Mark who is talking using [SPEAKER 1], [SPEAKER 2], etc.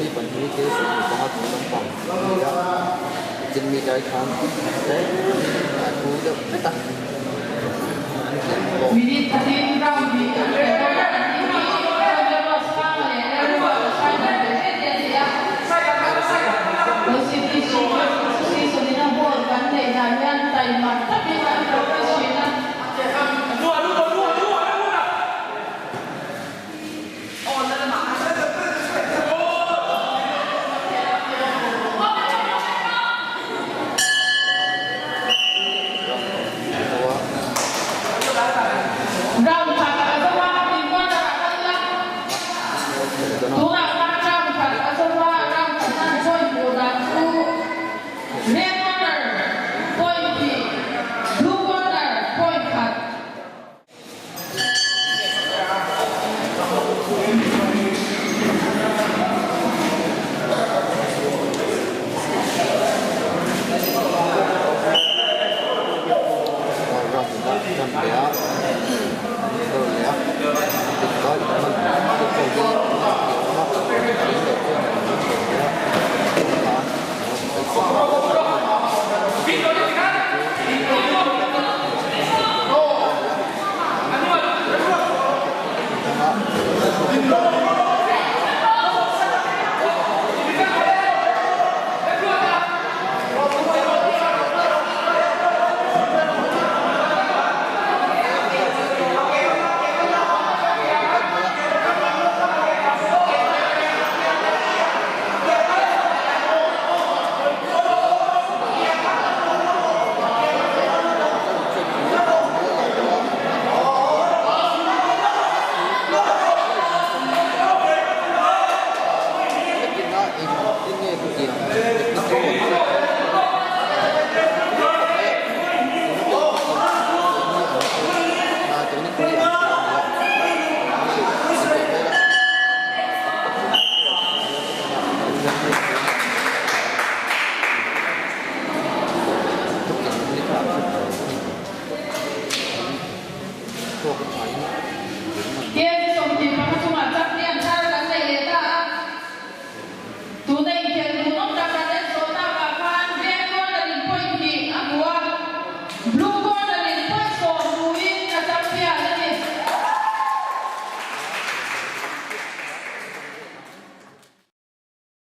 [SPEAKER 1] มีปัญหาเกี่ยวกับความต้องการจึงมีใจทำแต่กูจะไม่ตัด
[SPEAKER 2] Minit hatin round di Dia something macam macam dia antara kan saya tak tunai